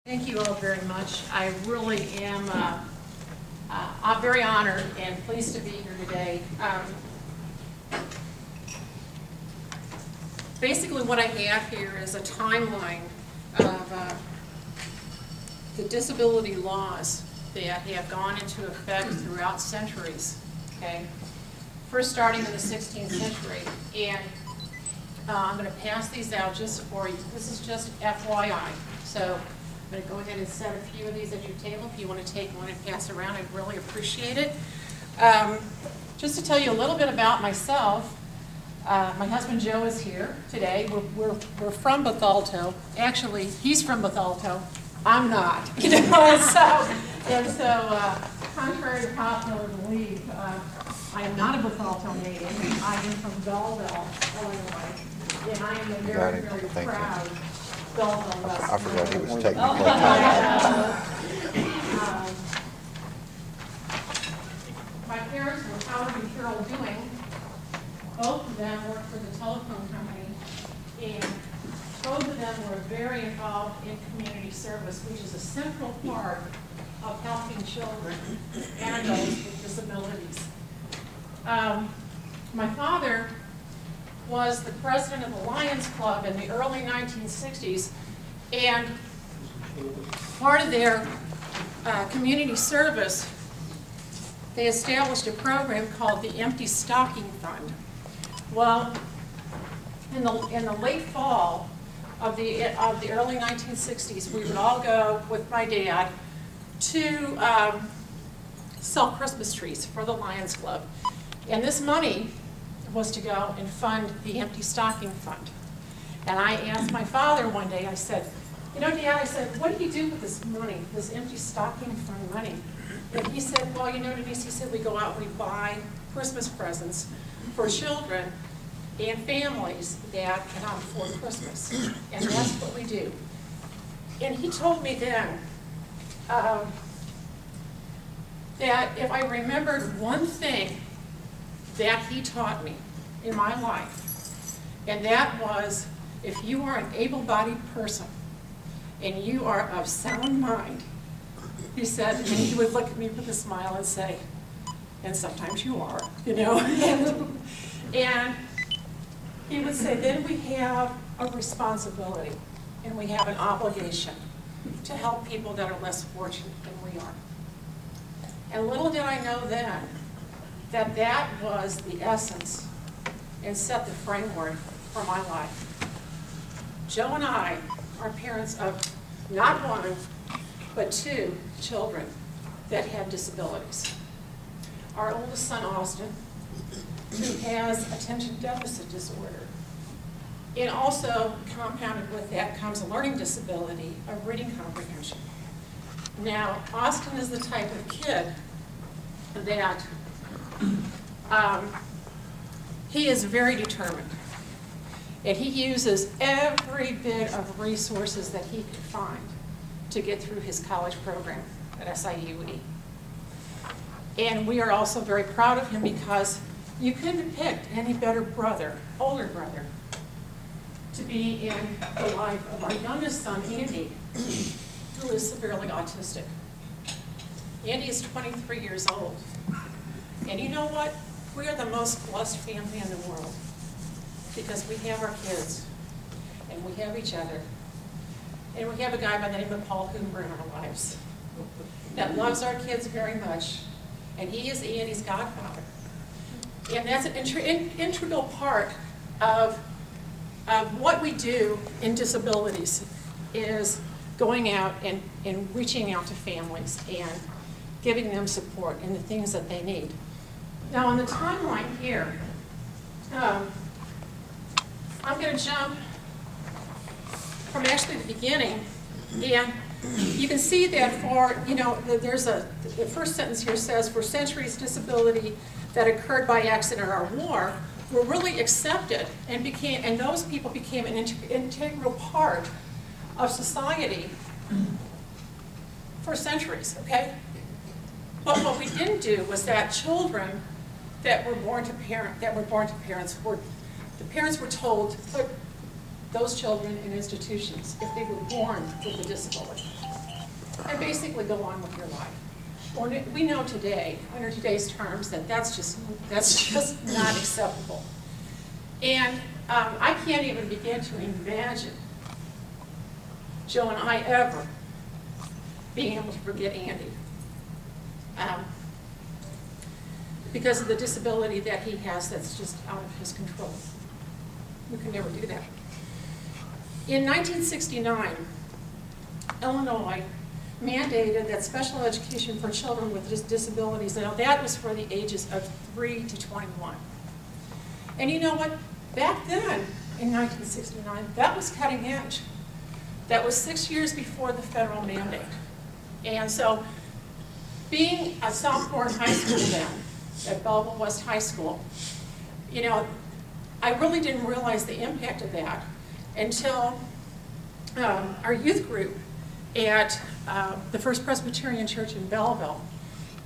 Thank you all very much. I really am I'm very honored and pleased to be here today. Basically what I have here is a timeline of the disability laws that have gone into effect throughout centuries. Okay, first starting in the 16th century, and I'm going to pass these out just for you. This is just FYI. So I'm going to go ahead and set a few of these at your table. If you want to take one and pass around, I'd really appreciate it. Just to tell you a little bit about myself, my husband Joe is here today. We're from Bethalto. Actually, he's from Bethalto. I'm not. You know, so contrary to popular belief, I am not a Bethalto native. I am from Belleville, Illinois, and I am a very, very proud I forgot he was taking my parents were Howard and Carol Doing. Both of them worked for the telephone company, and both of them were very involved in community service, which is a central part of helping children and those with disabilities. My father was the president of the Lions Club in the early 1960s, and part of their community service, they established a program called the Empty Stocking Fund. Well, in the late fall of the early 1960s, we would all go with my dad to sell Christmas trees for the Lions Club, and this money was to go and fund the Empty Stocking Fund. And I asked my father one day, I said, you know, Dad, I said, what do you do with this money, this Empty Stocking Fund money? And he said, well, you know, Denise, he said, we go out and we buy Christmas presents for children and families that cannot afford Christmas. And that's what we do. And he told me then that if I remembered one thing that he taught me in my life, and that was, if you are an able-bodied person and you are of sound mind, he said, and he would look at me with a smile and say, and sometimes you are, you know, and he would say, then we have a responsibility and we have an obligation to help people that are less fortunate than we are. And little did I know then that that was the essence and set the framework for my life. Joe and I are parents of not one, but two children that have disabilities. Our oldest son, Austin, who has attention deficit disorder. And also compounded with that comes a learning disability of reading comprehension. Now, Austin is the type of kid that he is very determined, and he uses every bit of resources that he could find to get through his college program at SIUE. And we are also very proud of him because you couldn't have picked any better brother, older brother, to be in the life of our youngest son, Andy, who is severely autistic. Andy is 23 years old. And you know what? We are the most blessed family in the world because we have our kids, and we have each other, and we have a guy by the name of Paul Hoover in our lives that loves our kids very much, and he is Andy's godfather. And that's an integral part of what we do in disabilities is going out and reaching out to families and giving them support and the things that they need. Now on the timeline here, I'm going to jump from actually the beginning, and you can see that for, you know, there's the first sentence here says, for centuries disability that occurred by accident or war were really accepted and those people became an integral part of society for centuries, okay? But what we didn't do was that children that were born to parents, the parents were told to put those children in institutions if they were born with a disability. basically go on with your life. Well, we know today, under today's terms, that that's just not acceptable. And I can't even begin to imagine Joe and I ever being able to forget Andy. Because of the disability that he has that's just out of his control. We could never do that. In 1969, Illinois mandated that special education for children with disabilities, now that was for the ages of 3 to 21. And you know what? Back then, in 1969, that was cutting edge. That was 6 years before the federal mandate. And so, being a sophomore in high school then, at Belleville West High School, you know, I really didn't realize the impact of that until our youth group at the First Presbyterian Church in Belleville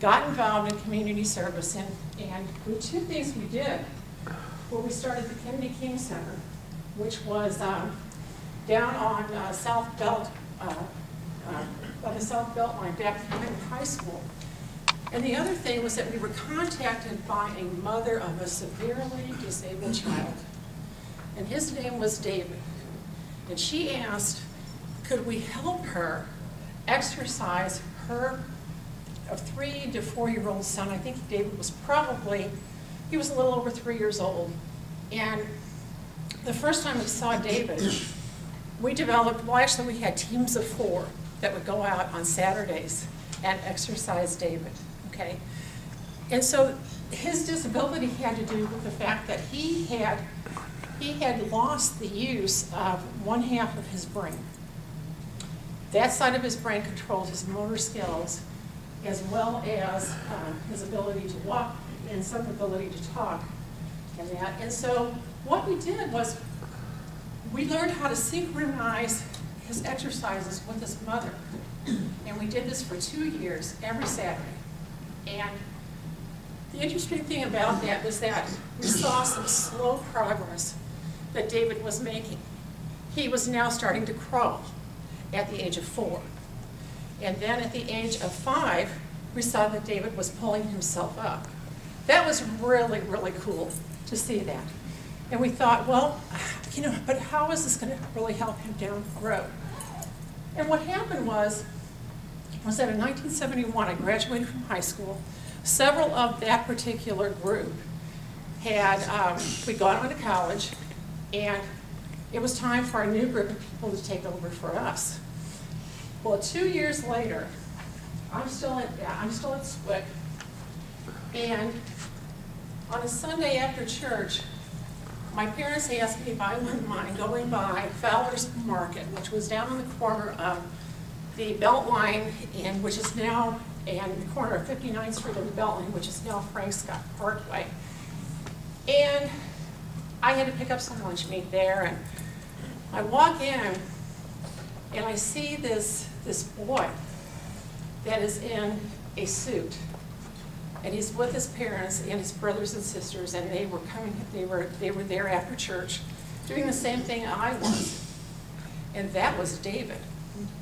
got involved in community service, and the two things we did. Well, we started the Kennedy King Center, which was down on South Belt, by the South Belt line, back behind the high school. And the other thing was that we were contacted by a mother of a severely disabled child. And his name was David. And she asked, could we help her exercise her 3 to 4-year-old son? I think David was he was a little over 3 years old. And the first time we saw David, we developed, well, actually we had teams of 4 that would go out on Saturdays and exercise David, okay? And so his disability had to do with the fact that he had lost the use of 1/2 of his brain. That side of his brain controls his motor skills as well as his ability to walk and some ability to talk and that. And so what we did was we learned how to synchronize his exercises with his mother. And we did this for 2 years, every Saturday. And the interesting thing about that was that we saw some slow progress that David was making. He was now starting to crawl at the age of 4. And then at the age of 5, we saw that David was pulling himself up. That was really, really cool to see that. And we thought, well, you know, but how is this going to really help him down the road? And what happened was that in 1971, I graduated from high school. Several of that particular group we'd gone on to college, and it was time for a new group of people to take over for us. Well, 2 years later, I'm still at SWIC, and on a Sunday after church, my parents asked me if I wouldn't mind going by Fowler's Market, which was down on the corner of the Beltline, which is now, and the corner of 59th Street and the Beltline, which is now Frank Scott Parkway. And I had to pick up some lunch meat there, and I walk in, and I see this boy that is in a suit, and he's with his parents and his brothers and sisters, and they were there after church, doing the same thing I was, and that was David.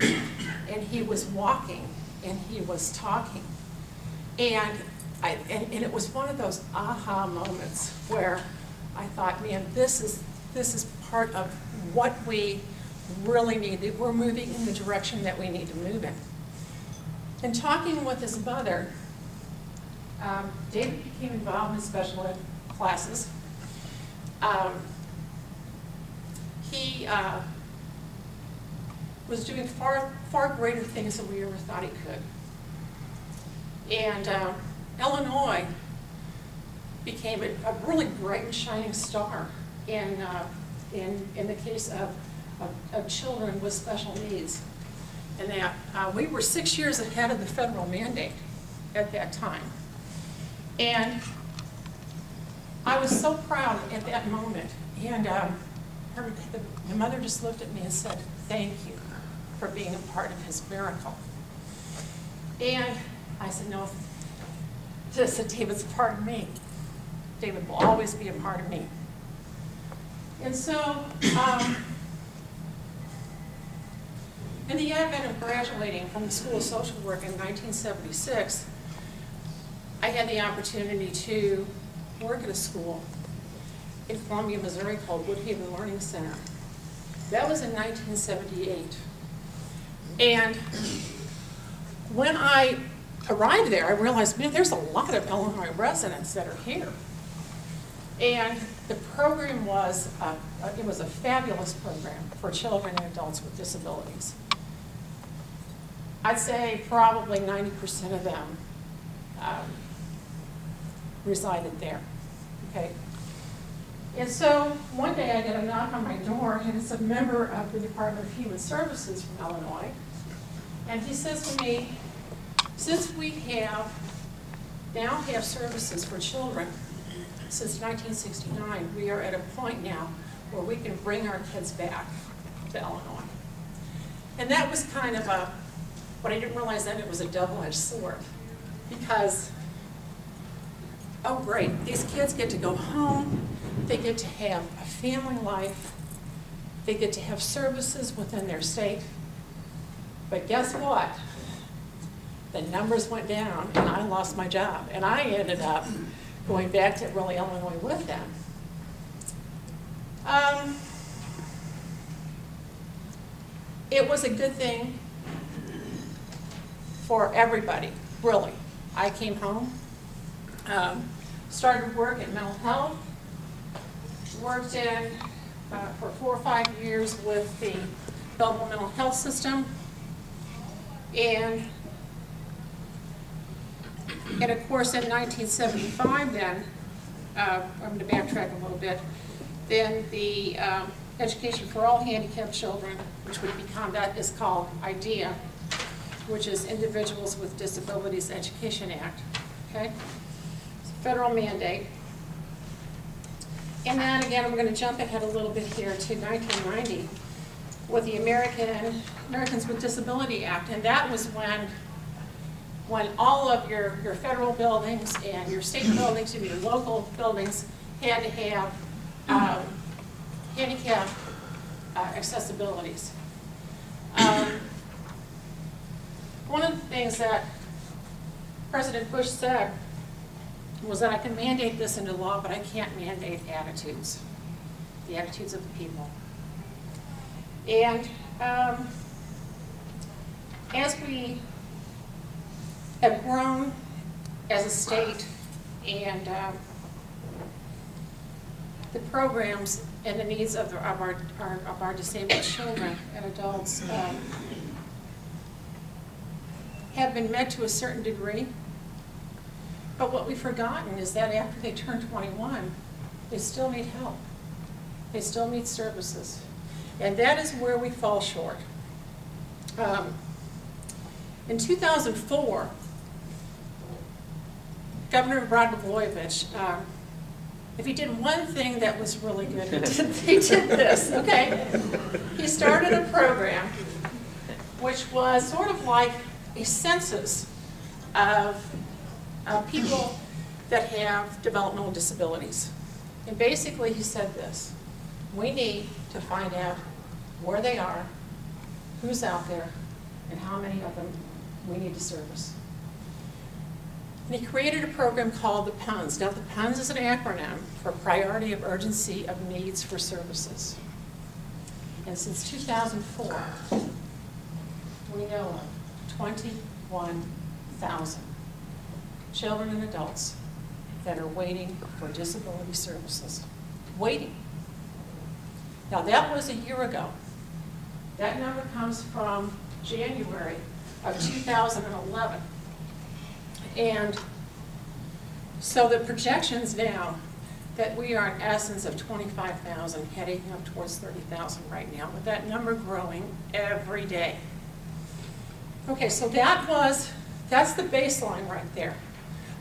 And he was walking, and he was talking, and it was one of those aha moments where I thought, man, this is part of what we really need. We're moving in the direction that we need to move in. And talking with his mother, David became involved in special ed classes. He was doing far greater things than we ever thought he could. And Illinois became a really bright and shining star in the case of children with special needs. And that we were 6 years ahead of the federal mandate at that time. And I was so proud at that moment. And the mother just looked at me and said, thank you for being a part of his miracle. And I said, no, David's a part of me. David will always be a part of me. And so, In the advent of graduating from the School of Social Work in 1976, I had the opportunity to work at a school in Columbia, Missouri called Woodhaven Learning Center. That was in 1978. And when I arrived there, I realized, man, there's a lot of Illinois residents that are here. And the program was, it was a fabulous program for children and adults with disabilities. I'd say probably 90% of them resided there, okay? And so one day I get a knock on my door, and it's a member of the Department of Human Services from Illinois. And he says to me, since we now have services for children since 1969, we are at a point now where we can bring our kids back to Illinois. And that was kind of but I didn't realize then it was a double-edged sword, because, oh great, these kids get to go home, they get to have a family life, they get to have services within their state, but guess what? The numbers went down and I lost my job, and I ended up going back to Raleigh, Illinois with them. It was a good thing for everybody, really. I came home, started work in mental health, worked in for 4 or 5 years with the Belleville mental health system, and of course in 1975 then, I'm going to backtrack a little bit, then the Education for All Handicapped Children, which would become, that is called IDEA, which is Individuals with Disabilities Education Act, okay? It's a federal mandate. And then again, we're going to jump ahead a little bit here to 1990 with the Americans with Disability Act, and that was when all of your federal buildings and your state buildings and your local buildings had to have handicap accessibilities. One of the things that President Bush said was that I can mandate this into law, but I can't mandate attitudes, the attitudes of the people. And as we have grown as a state, and the programs and the needs of our disabled children and adults have been met to a certain degree. But what we've forgotten is that after they turn 21, they still need help. They still need services. And that is where we fall short. In 2004, Governor Blagojevich, if he did one thing that was really good, he did this, okay? He started a program which was sort of like a census of people that have developmental disabilities. And basically he said this: we need to find out where they are, who's out there, and how many of them we need to service. And he created a program called the PUNS. Now the PUNS is an acronym for Priority of Urgency of Needs for Services. And since 2004, we know of 21,000 children and adults that are waiting for disability services. Waiting. Now that was a year ago. That number comes from January of 2011. And so the projections now that we are in essence of 25,000, heading up towards 30,000 right now, with that number growing every day. Okay, so that's the baseline right there.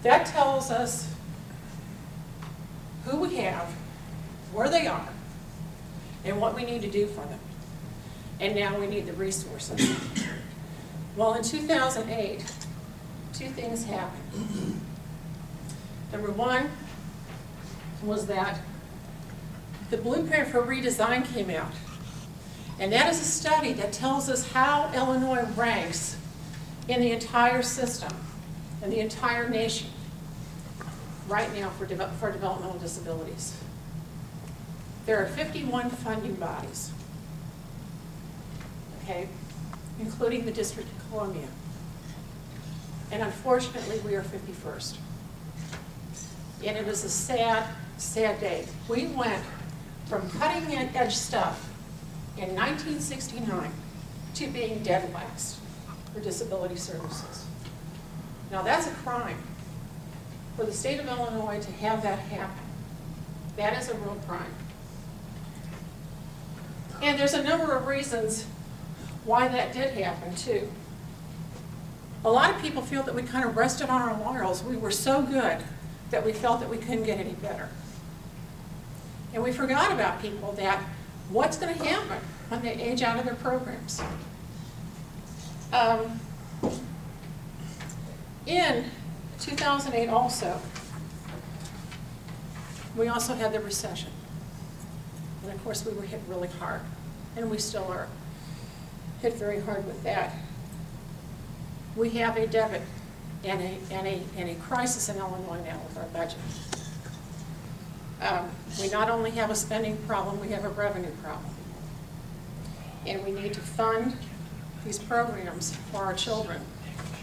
That tells us who we have, where they are, and what we need to do for them. And now we need the resources. Well, in 2008, 2 things happened. Number one was that the blueprint for redesign came out. And that is a study that tells us how Illinois ranks in the entire system, in the entire nation, right now for developmental disabilities. There are 51 funding bodies, okay, including the District of Columbia. And unfortunately, we are 51st. And it is a sad, sad day. We went from cutting edge stuff in 1969 to being dead last for disability services. Now that's a crime. For the state of Illinois to have that happen, that is a real crime. And there's a number of reasons why that did happen too. A lot of people feel that we kind of rested on our laurels. We were so good that we felt that we couldn't get any better. And we forgot about people that what's going to happen when they age out of their programs. In 2008 also, we also had the recession. And of course we were hit really hard, and we still are hit very hard with that. We have a debit and a crisis in Illinois now with our budget. We not only have a spending problem, we have a revenue problem. And we need to fund these programs for our children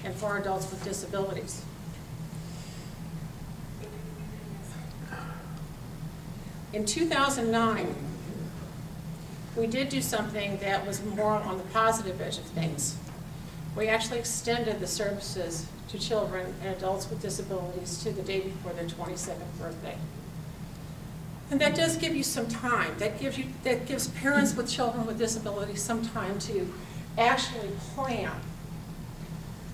and for adults with disabilities. In 2009, we did do something that was more on the positive edge of things. We actually extended the services to children and adults with disabilities to the day before their 22nd birthday. And that does give you some time. That gives parents with children with disabilities some time to actually plan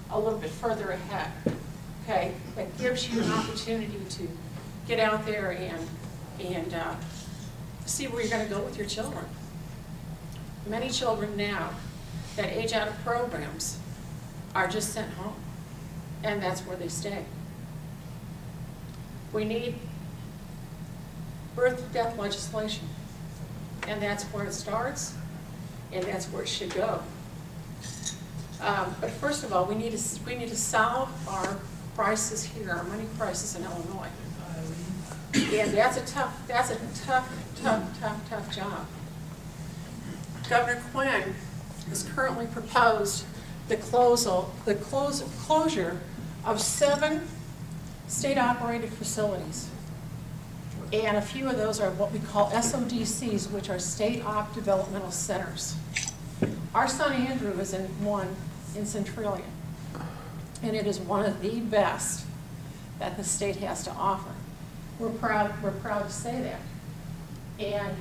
a little bit further ahead. Okay? That gives you an opportunity to get out there and see where you're going to go with your children. Many children now that age out of programs are just sent home, and that's where they stay. We need birth-to-death legislation, and that's where it starts, and that's where it should go. But first of all, we need to solve our crisis here, our money crisis in Illinois, and that's a tough job. Governor Quinn has currently proposed the closure of 7 state-operated facilities. And a few of those are what we call SODCs, which are state-op developmental centers. Our son Andrew is in one in Centralia, and it is one of the best that the state has to offer. We're proud to say that. And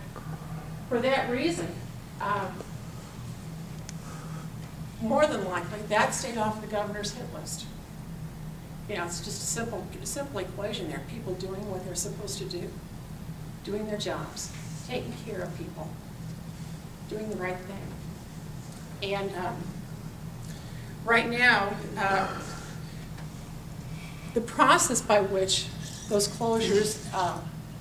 for that reason, more than likely, that stayed off the governor's hit list. You know, it's just a simple equation there. People doing what they're supposed to do, doing their jobs, taking care of people, doing the right thing. And right now, the process by which those closures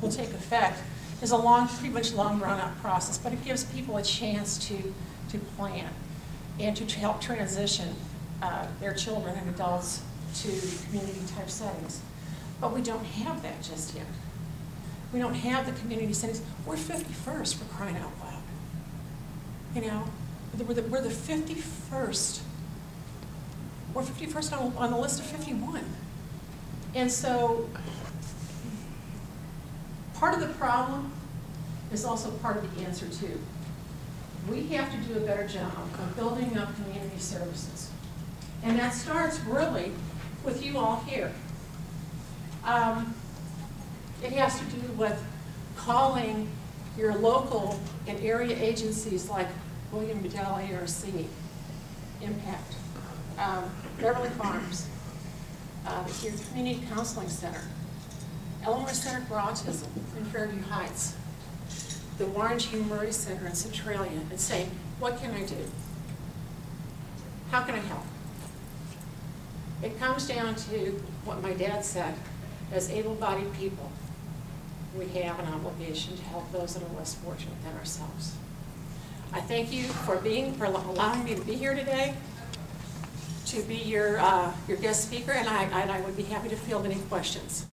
will take effect is a pretty much long drawn-out process, but it gives people a chance to plan and to help transition their children and adults to community-type settings. But we don't have that just yet. We don't have the community settings. We're 51st, for crying out loud. You know, we're the 51st. We're 51st on the list of 51. And so part of the problem is also part of the answer too. We have to do a better job of building up community services. And that starts really with you all here. It has to do with calling your local and area agencies like William Bedell ARC, Impact, Beverly Farms, your Community Counseling Center, Illinois Center for Autism in Fairview Heights, the Warren G. Murray Center in Centralia, and say, what can I do? How can I help? It comes down to what my dad said. As able-bodied people, we have an obligation to help those that are less fortunate than ourselves. I thank you for allowing me to be here today, to be your guest speaker, and I would be happy to field any questions.